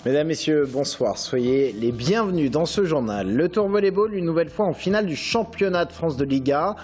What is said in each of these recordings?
Mesdames, Messieurs, bonsoir. Soyez les bienvenus dans ce journal. Le Tour Volleyball, une nouvelle fois en finale du championnat de France de Liga.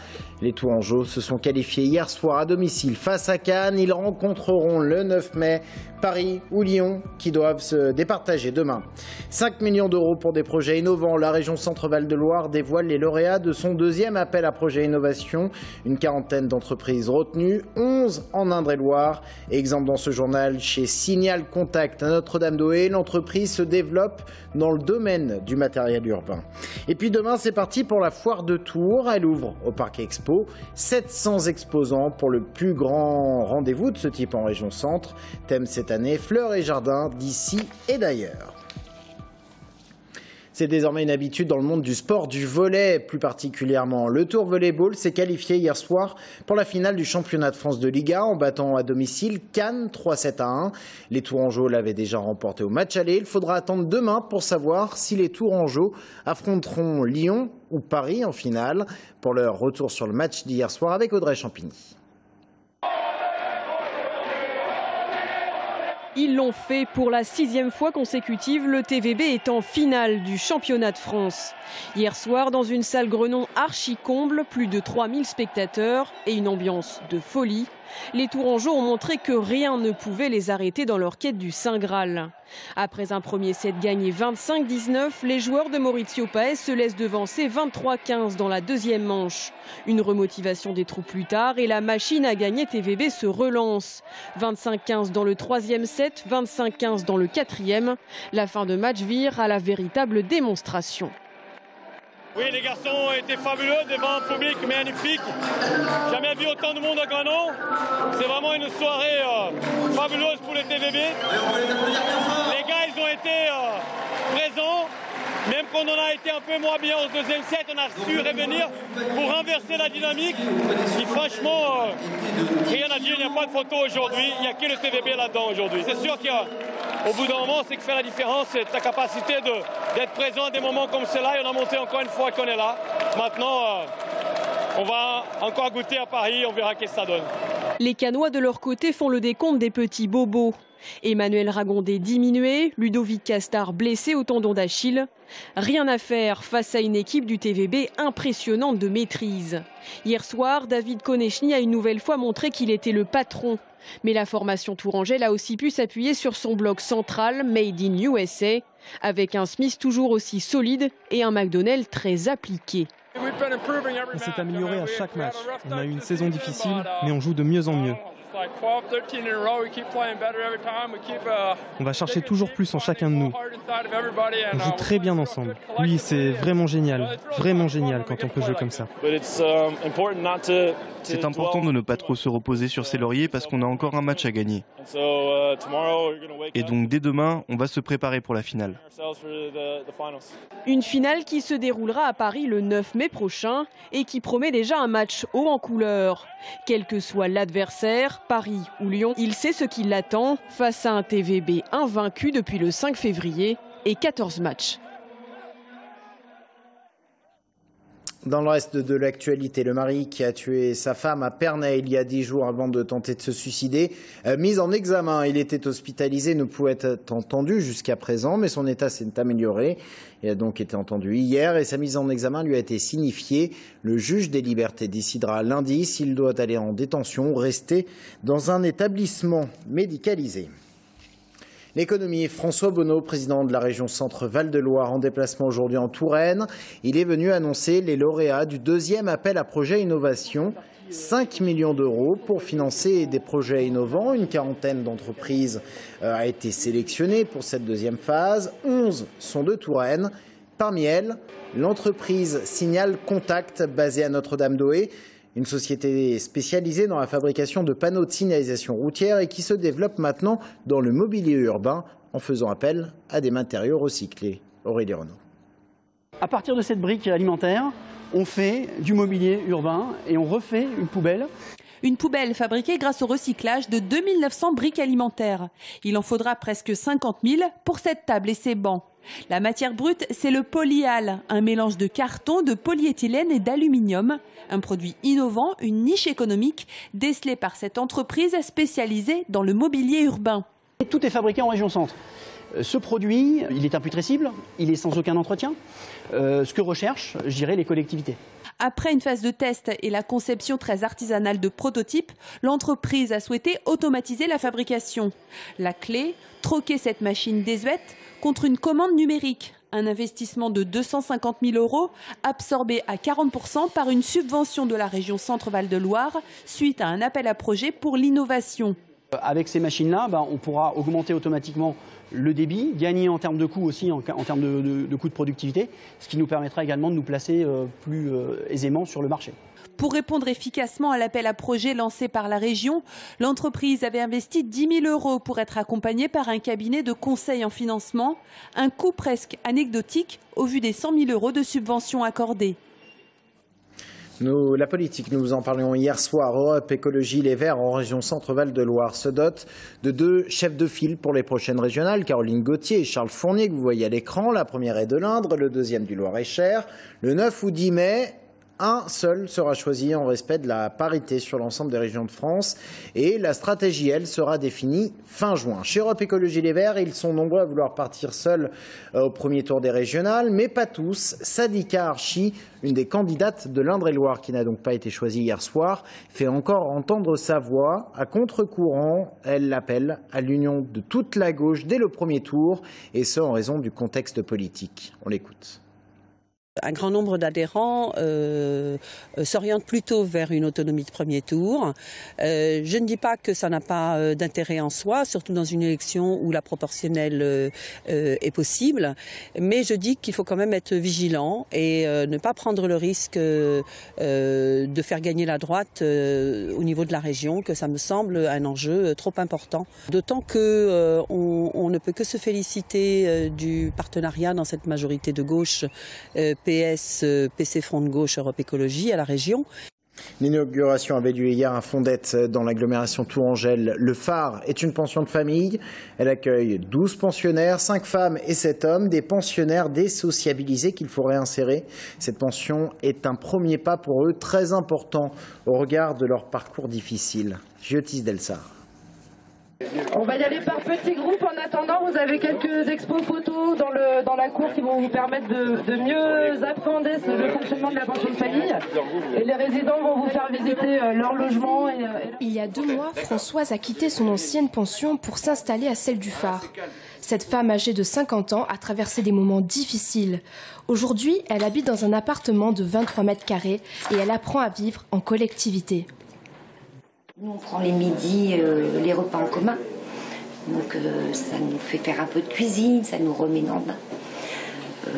Les Tourangeaux se sont qualifiés hier soir à domicile face à Cannes. Ils rencontreront le 9 mai Paris ou Lyon qui doivent se départager demain. 5 millions d'euros pour des projets innovants. La région Centre-Val de Loire dévoile les lauréats de son deuxième appel à projet innovation. Une quarantaine d'entreprises retenues, 11 en Indre-et-Loire. Exemple dans ce journal chez Signal Contact à Notre-Dame-d'Oé. L'entreprise se développe dans le domaine du matériel urbain. Et puis demain, c'est parti pour la foire de Tours. Elle ouvre au Parc Expo. 700 exposants pour le plus grand rendez-vous de ce type en région centre. Thème cette année, fleurs et jardins d'ici et d'ailleurs. C'est désormais une habitude dans le monde du sport, du volley plus particulièrement. Le Tour Volleyball s'est qualifié hier soir pour la finale du championnat de France de Liga en battant à domicile Cannes 3-7-1. Les Tourangeaux l'avaient déjà remporté au match aller. Il faudra attendre demain pour savoir si les Tourangeaux affronteront Lyon ou Paris en finale. Pour leur retour sur le match d'hier soir avec Audrey Champigny. Ils l'ont fait pour la 6e fois consécutive. Le TVB est en finale du championnat de France. Hier soir, dans une salle Grenon archi-comble, plus de 3000 spectateurs et une ambiance de folie. Les Tourangeaux ont montré que rien ne pouvait les arrêter dans leur quête du Saint Graal. Après un premier set gagné 25-19, les joueurs de Maurizio Paes se laissent devancer 23-15 dans la deuxième manche. Une remotivation des troupes plus tard et la machine à gagner TVB se relance. 25-15 dans le troisième set, 25-15 dans le quatrième. La fin de match vire à la véritable démonstration. Oui, les garçons ont été fabuleux devant un public magnifique. Jamais vu autant de monde à Grenon. C'est vraiment une soirée fabuleuse pour les TVB. Les gars, ils ont été présents. Même quand on a été un peu moins bien au deuxième set, on a su revenir pour renverser la dynamique. Et franchement, rien à dire, il n'y a pas de photo aujourd'hui. Il n'y a que le TVB là-dedans aujourd'hui. C'est sûr qu'au bout d'un moment, c'est que fait la différence, c'est ta capacité d'être présent à des moments comme cela. Et on a monté encore une fois qu'on est là. Maintenant, on va encore goûter à Paris, on verra qu'est-ce que ça donne. Les Cannois de leur côté font le décompte des petits bobos. Emmanuel Ragondé diminué, Ludovic Castard blessé au tendon d'Achille. Rien à faire face à une équipe du TVB impressionnante de maîtrise. Hier soir, David Konechny a une nouvelle fois montré qu'il était le patron. Mais la formation tourangelle a aussi pu s'appuyer sur son bloc central Made in USA, avec un Smith toujours aussi solide et un McDonnell très appliqué. On s'est amélioré à chaque match. On a eu une saison difficile, mais on joue de mieux en mieux. On va chercher toujours plus en chacun de nous. On joue très bien ensemble. Oui, c'est vraiment génial quand on peut jouer comme ça. C'est important de ne pas trop se reposer sur ses lauriers parce qu'on a encore un match à gagner. Et donc dès demain, on va se préparer pour la finale. Une finale qui se déroulera à Paris le 9 mai prochain et qui promet déjà un match haut en couleur. Quel que soit l'adversaire, Paris ou Lyon, il sait ce qui l'attend face à un TVB invaincu depuis le 5 février et 14 matchs. Dans le reste de l'actualité, le mari qui a tué sa femme à Pernay il y a 10 jours avant de tenter de se suicider, mis en examen. Il était hospitalisé, ne pouvait être entendu jusqu'à présent, mais son état s'est amélioré. Il a donc été entendu hier et sa mise en examen lui a été signifiée. Le juge des libertés décidera lundi s'il doit aller en détention ou rester dans un établissement médicalisé. L'économie, François Bonneau, président de la région Centre-Val de Loire, en déplacement aujourd'hui en Touraine. Il est venu annoncer les lauréats du deuxième appel à projet innovation. 5 millions d'euros pour financer des projets innovants. Une quarantaine d'entreprises a été sélectionnée pour cette deuxième phase. 11 sont de Touraine. Parmi elles, l'entreprise Signal Contact, basée à Notre-Dame-d'Oé. Une société spécialisée dans la fabrication de panneaux de signalisation routière et qui se développe maintenant dans le mobilier urbain en faisant appel à des matériaux recyclés. Aurélie Renaud. À partir de cette brique alimentaire, on fait du mobilier urbain et on refait une poubelle. Une poubelle fabriquée grâce au recyclage de 2900 briques alimentaires. Il en faudra presque 50 000 pour cette table et ses bancs. La matière brute, c'est le polyhal, un mélange de carton, de polyéthylène et d'aluminium. Un produit innovant, une niche économique décelée par cette entreprise spécialisée dans le mobilier urbain. Tout est fabriqué en région centre. Ce produit, il est imputrescible, il est sans aucun entretien. Ce que recherchent, je dirais, les collectivités. Après une phase de test et la conception très artisanale de prototypes, l'entreprise a souhaité automatiser la fabrication. La clé, troquer cette machine désuète contre une commande numérique. Un investissement de 250 000 € absorbé à 40% par une subvention de la région Centre-Val de Loire suite à un appel à projet pour l'innovation. Avec ces machines-là, on pourra augmenter automatiquement le débit, gagner en termes de coûts aussi, en termes de coûts de productivité, ce qui nous permettra également de nous placer plus aisément sur le marché. Pour répondre efficacement à l'appel à projet lancé par la région, l'entreprise avait investi 10 000 € pour être accompagnée par un cabinet de conseil en financement, un coût presque anecdotique au vu des 100 000 € de subventions accordées. La politique, nous vous en parlions hier soir. Europe Écologie Les Verts en région Centre-Val de Loire se dote de 2 chefs de file pour les prochaines régionales, Caroline Gauthier et Charles Fournier, que vous voyez à l'écran. La première est de l'Indre, le deuxième du Loir-et-Cher. Le 9 ou 10 mai, un seul sera choisi en respect de la parité sur l'ensemble des régions de France. Et la stratégie, elle, sera définie fin juin. Chez Europe Écologie Les Verts, ils sont nombreux à vouloir partir seuls au premier tour des régionales, mais pas tous. Sadika Archi, une des candidates de l'Indre-et-Loire, qui n'a donc pas été choisie hier soir, fait encore entendre sa voix. À contre-courant, elle l'appelle à l'union de toute la gauche dès le premier tour, et ce en raison du contexte politique. On l'écoute. Un grand nombre d'adhérents s'orientent plutôt vers une autonomie de premier tour. Je ne dis pas que ça n'a pas d'intérêt en soi, surtout dans une élection où la proportionnelle est possible, mais je dis qu'il faut quand même être vigilant et ne pas prendre le risque de faire gagner la droite au niveau de la région, que ça me semble un enjeu trop important. D'autant que on ne peut que se féliciter du partenariat dans cette majorité de gauche PS, PC Front de Gauche, Europe Écologie à la région. L'inauguration avait lieu hier à Fondette dans l'agglomération Tourangelle. Le phare est une pension de famille. Elle accueille 12 pensionnaires, 5 femmes et 7 hommes, des pensionnaires désociabilisés qu'il faut réinsérer. Cette pension est un premier pas pour eux, très important au regard de leur parcours difficile. Giotis Delsar. On va y aller par petits groupes. En attendant, vous avez quelques expos photos dans la cour qui vont vous permettre de mieux appréhender le fonctionnement de la pension de famille. Et les résidents vont vous faire visiter leur logement. Il y a 2 mois, Françoise a quitté son ancienne pension pour s'installer à celle du phare. Cette femme âgée de 50 ans a traversé des moments difficiles. Aujourd'hui, elle habite dans un appartement de 23 mètres carrés et elle apprend à vivre en collectivité. Nous, on prend les midis, les repas en commun. Donc ça nous fait faire un peu de cuisine, ça nous remet dans le bain.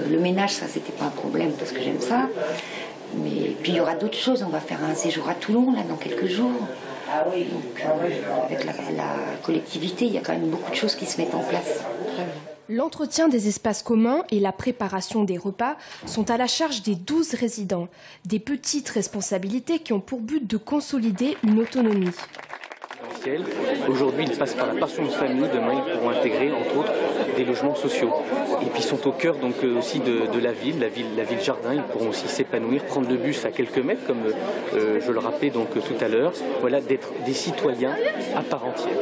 Le ménage, ça, c'était pas un problème parce que j'aime ça. Mais puis il y aura d'autres choses. On va faire un séjour à Toulon, là, dans quelques jours. Donc avec la collectivité, il y a quand même beaucoup de choses qui se mettent en place. L'entretien des espaces communs et la préparation des repas sont à la charge des 12 résidents. Des petites responsabilités qui ont pour but de consolider une autonomie. Aujourd'hui, ils passent par la pension de famille. Demain, ils pourront intégrer, entre autres, des logements sociaux. Et puis, ils sont au cœur donc aussi de la ville jardin. Ils pourront aussi s'épanouir, prendre le bus à quelques mètres, comme je le rappelais donc tout à l'heure. Voilà, d'être des citoyens à part entière.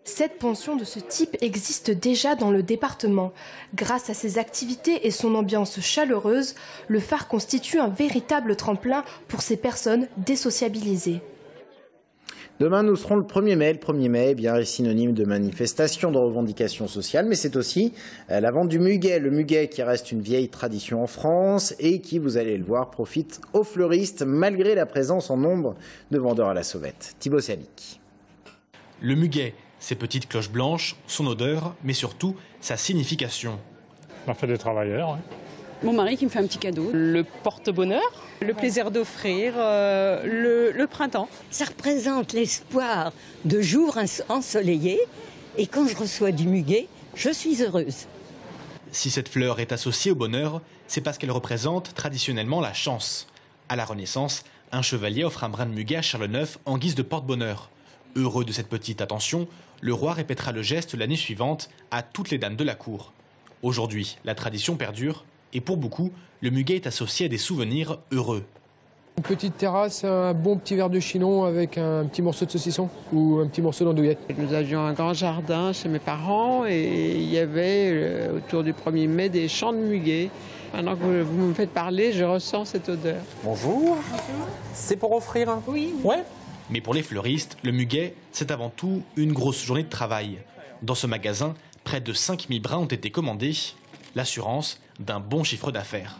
Cette pension de ce type existe déjà dans le département. Grâce à ses activités et son ambiance chaleureuse, le phare constitue un véritable tremplin pour ces personnes désociabilisées. Demain, nous serons le 1er mai. Le 1er mai est synonyme de manifestation, de revendication sociale, mais c'est aussi la vente du muguet. Le muguet qui reste une vieille tradition en France et qui, vous allez le voir, profite aux fleuristes malgré la présence en nombre de vendeurs à la sauvette. Thibaut Salic. Le muguet, ses petites cloches blanches, son odeur, mais surtout sa signification. On fait des travailleurs. Oui. Mon mari qui me fait un petit cadeau. Le porte-bonheur, le plaisir d'offrir, le printemps. Ça représente l'espoir de jours ensoleillés et quand je reçois du muguet, je suis heureuse. Si cette fleur est associée au bonheur, c'est parce qu'elle représente traditionnellement la chance. À la Renaissance, un chevalier offre un brin de muguet à Charles IX en guise de porte-bonheur. Heureux de cette petite attention, le roi répétera le geste l'année suivante à toutes les dames de la cour. Aujourd'hui, la tradition perdure et pour beaucoup, le muguet est associé à des souvenirs heureux. Une petite terrasse, un bon petit verre de chinon avec un petit morceau de saucisson ou un petit morceau d'andouillette. Nous avions un grand jardin chez mes parents et il y avait autour du 1er mai des champs de muguet. Maintenant que vous me faites parler, je ressens cette odeur. Bonjour. C'est pour offrir? Oui. Ouais. Mais pour les fleuristes, le muguet, c'est avant tout une grosse journée de travail. Dans ce magasin, près de 5000 brins ont été commandés. L'assurance d'un bon chiffre d'affaires.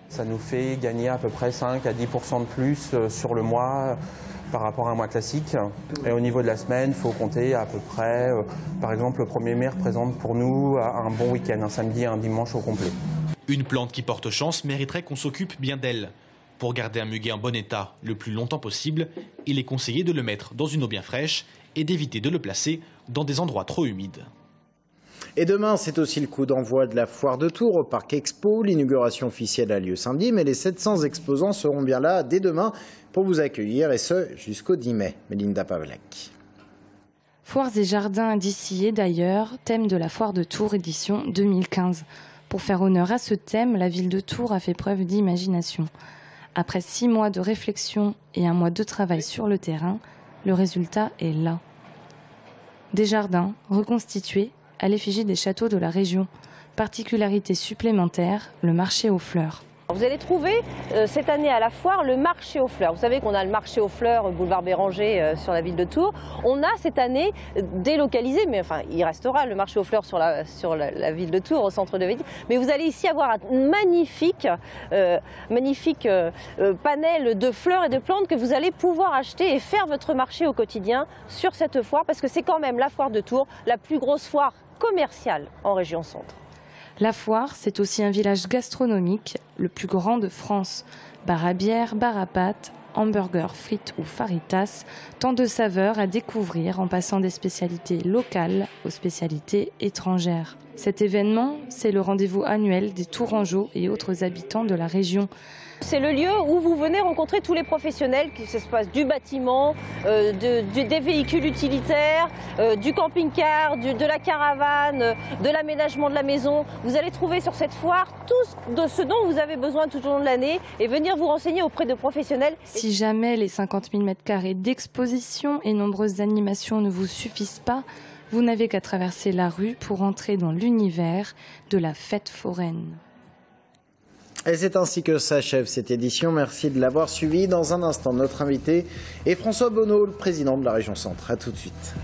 Ça nous fait gagner à peu près 5 à 10% de plus sur le mois par rapport à un mois classique. Et au niveau de la semaine, il faut compter à peu près, par exemple, le 1er mai représente pour nous un bon week-end, un samedi et un dimanche au complet. Une plante qui porte chance mériterait qu'on s'occupe bien d'elle. Pour garder un muguet en bon état le plus longtemps possible, il est conseillé de le mettre dans une eau bien fraîche et d'éviter de le placer dans des endroits trop humides. Et demain, c'est aussi le coup d'envoi de la foire de Tours au Parc Expo. L'inauguration officielle a lieu samedi, mais les 700 exposants seront bien là dès demain pour vous accueillir, et ce, jusqu'au 10 mai. Mélinda Pavlak. Foires et jardins indiciés d'ailleurs, thème de la foire de Tours édition 2015. Pour faire honneur à ce thème, la ville de Tours a fait preuve d'imagination. Après 6 mois de réflexion et 1 mois de travail sur le terrain, le résultat est là. Des jardins reconstitués à l'effigie des châteaux de la région. Particularité supplémentaire, le marché aux fleurs. Vous allez trouver cette année à la foire le marché aux fleurs. Vous savez qu'on a le marché aux fleurs boulevard Béranger sur la ville de Tours. On a cette année délocalisé, mais enfin il restera le marché aux fleurs sur la ville de Tours, au centre de ville. Mais vous allez ici avoir un magnifique panel de fleurs et de plantes que vous allez pouvoir acheter et faire votre marché au quotidien sur cette foire, parce que c'est quand même la foire de Tours, la plus grosse foire commerciale en région centre. La foire, c'est aussi un village gastronomique, le plus grand de France. Bar à bière, bar à pâtes, hamburgers, frites ou faritas, tant de saveurs à découvrir en passant des spécialités locales aux spécialités étrangères. Cet événement, c'est le rendez-vous annuel des Tourangeaux et autres habitants de la région. C'est le lieu où vous venez rencontrer tous les professionnels, que ce soit du bâtiment, des véhicules utilitaires, du camping-car, de la caravane, de l'aménagement de la maison. Vous allez trouver sur cette foire tout ce dont vous avez besoin tout au long de l'année et venir vous renseigner auprès de professionnels. Si jamais les 50 000 m² d'exposition et nombreuses animations ne vous suffisent pas, vous n'avez qu'à traverser la rue pour entrer dans l'univers de la fête foraine. Et c'est ainsi que s'achève cette édition. Merci de l'avoir suivi. Dans un instant, notre invité est François Bonneau, le président de la région Centre. A tout de suite.